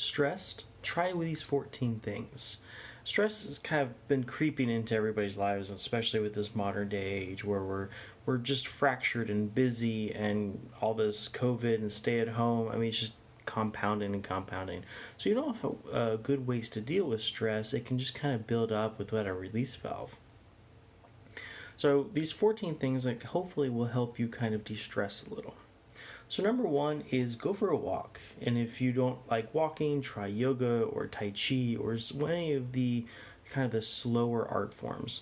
stressed, try with these 14 things. Stress has kind of been creeping into everybody's lives, especially with this modern day age where we're just fractured and busy, and all this COVID and stay at home. I mean, it's just compounding and compounding. So you don't have good ways to deal with stress. It can just kind of build up without a release valve. So these 14 things like hopefully will help you kind of de-stress a little. So number one is go for a walk. And if you don't like walking, try yoga or Tai Chi or any of the kind of the slower art forms.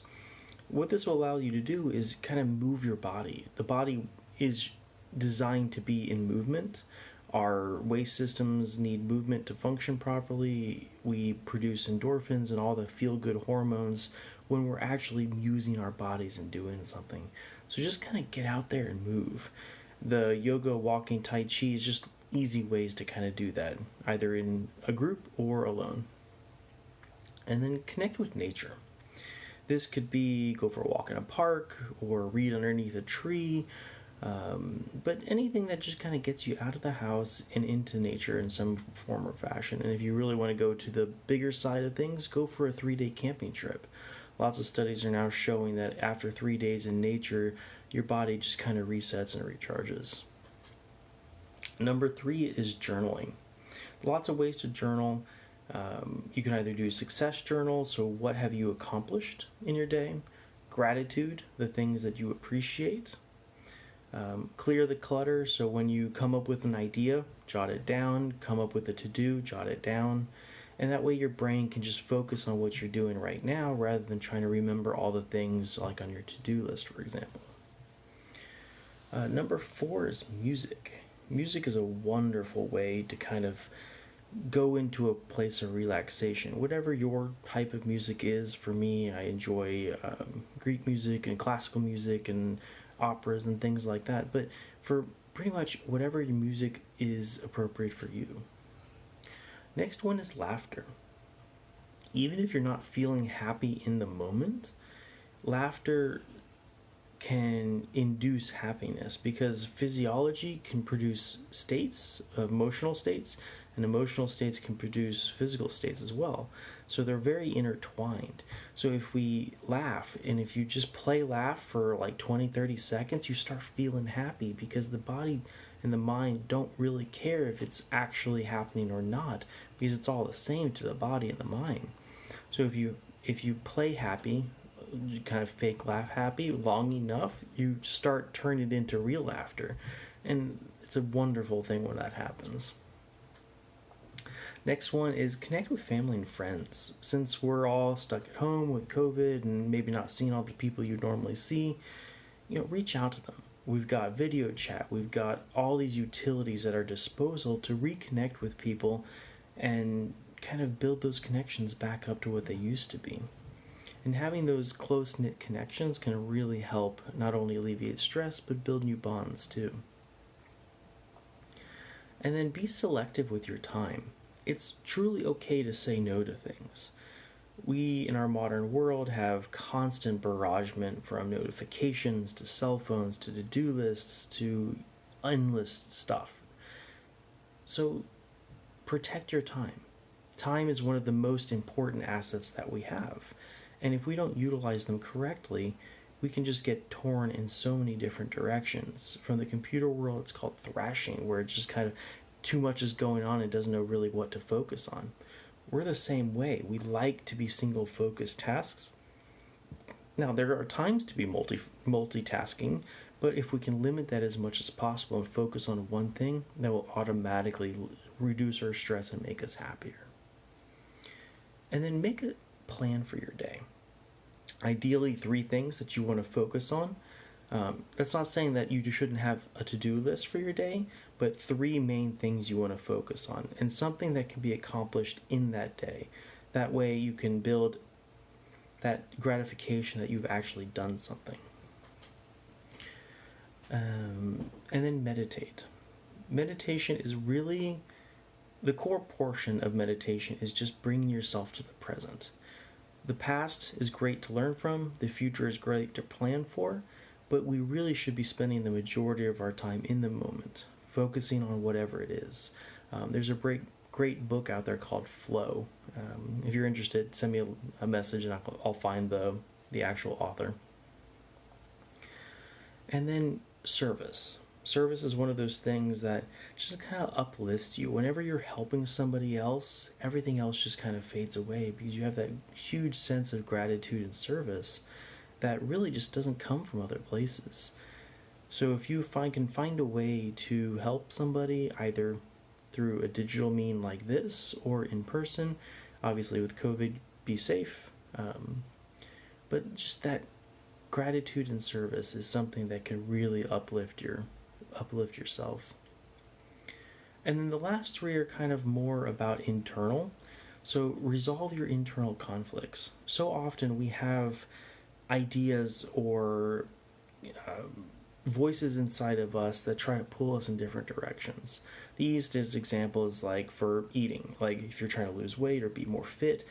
What this will allow you to do is kind of move your body. The body is designed to be in movement. Our waste systems need movement to function properly. We produce endorphins and all the feel-good hormones when we're actually using our bodies and doing something. So just kind of get out there and move. The yoga, walking, Tai Chi is just easy ways to kind of do that, either in a group or alone. And then connect with nature. This could be go for a walk in a park or read underneath a tree, but anything that just kind of gets you out of the house and into nature in some form or fashion. And if you really want to go to the bigger side of things, go for a 3-day camping trip. Lots of studies are now showing that after 3 days in nature, your body just kind of resets and recharges. Number 3 is journaling. Lots of ways to journal. You can either do success journal, so what have you accomplished in your day? Gratitude, the things that you appreciate. Clear the clutter, so when you come up with an idea, jot it down. Come up with a to-do, jot it down. And that way your brain can just focus on what you're doing right now rather than trying to remember all the things like on your to-do list, for example. Number 4 is music. Music is a wonderful way to kind of go into a place of relaxation. Whatever your type of music is, for me, I enjoy Greek music and classical music and operas and things like that. But for pretty much whatever your music is appropriate for you. Next one is laughter. Even if you're not feeling happy in the moment, laughter can induce happiness because physiology can produce states, emotional states, and emotional states can produce physical states as well. So they're very intertwined. So if we laugh, and if you just play laugh for like 20-30 seconds, you start feeling happy because the body and the mind don't really care if it's actually happening or not, because it's all the same to the body and the mind. So if you play happy, you kind of fake laugh happy long enough, you start turning it into real laughter, and it's a wonderful thing when that happens. Next one is connect with family and friends. Since we're all stuck at home with COVID and maybe not seeing all the people you normally see, reach out to them. We've got video chat. We've got all these utilities at our disposal to reconnect with people and kind of build those connections back up to what they used to be. And having those close-knit connections can really help not only alleviate stress, but build new bonds too. And then be selective with your time. It's truly okay to say no to things. We, in our modern world, have constant barragement from notifications to cell phones to to-do lists to endless stuff. So protect your time. Time is one of the most important assets that we have. And if we don't utilize them correctly, we can just get torn in so many different directions. From the computer world, it's called thrashing, where it's just kind of too much is going on and doesn't know really what to focus on. We're the same way. We like to be single-focused tasks. Now, there are times to be multitasking, but if we can limit that as much as possible and focus on one thing, that will automatically reduce our stress and make us happier. And then make a plan for your day. Ideally, 3 things that you want to focus on. That's not saying that you shouldn't have a to-do list for your day, but 3 main things you want to focus on, and something that can be accomplished in that day. That way you can build that gratification that you've actually done something. And then meditate. Meditation is really, the core portion of meditation is just bringing yourself to the present. The past is great to learn from, the future is great to plan for, but we really should be spending the majority of our time in the moment, focusing on whatever it is. There's a great great book out there called Flow. If you're interested, send me a message and I'll find the actual author. And then service. Service is one of those things that just kind of uplifts you. Whenever you're helping somebody else, everything else just kind of fades away because you have that huge sense of gratitude and service that really just doesn't come from other places. So if you can find a way to help somebody either through a digital mean like this or in person, obviously with COVID, be safe. But just that gratitude and service is something that can really uplift yourself. And then the last three are kind of more about internal. So resolve your internal conflicts. So often we have ideas or voices inside of us that try to pull us in different directions. The easiest example is like for eating. Like if you're trying to lose weight or be more fit,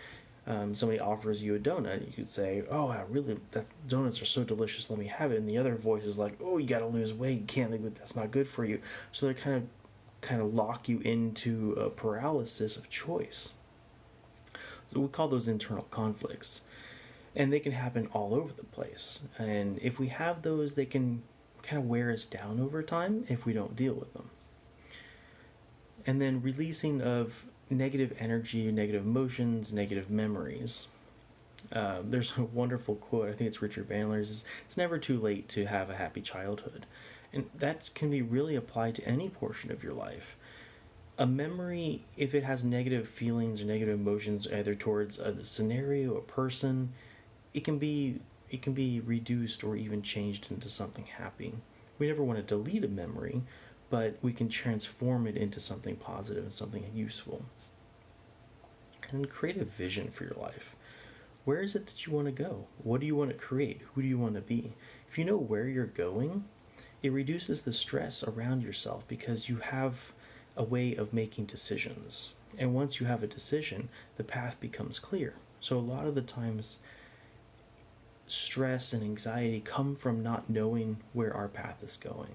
somebody offers you a donut, you could say, "Oh, donuts are so delicious. Let me have it." And the other voice is like, "Oh, you got to lose weight. You can't. That's not good for you." So they kind of lock you into a paralysis of choice. So we call those internal conflicts, and they can happen all over the place. And if we have those, they can kind of wear us down over time if we don't deal with them. And then releasing of negative energy, negative emotions, negative memories. There's a wonderful quote, I think it's Richard Bandler's, it's never too late to have a happy childhood. And that can be really applied to any portion of your life. A memory, if it has negative feelings or negative emotions either towards a scenario, a person, it can be reduced or even changed into something happy. We never want to delete a memory, but we can transform it into something positive and something useful. And create a vision for your life. Where is it that you want to go? What do you want to create? Who do you want to be? If you know where you're going, it reduces the stress around yourself because you have a way of making decisions. And once you have a decision, the path becomes clear. So a lot of the times, stress and anxiety come from not knowing where our path is going.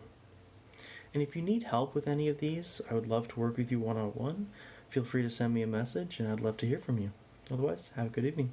And if you need help with any of these, I would love to work with you one-on-one. Feel free to send me a message, and I'd love to hear from you. Otherwise, have a good evening.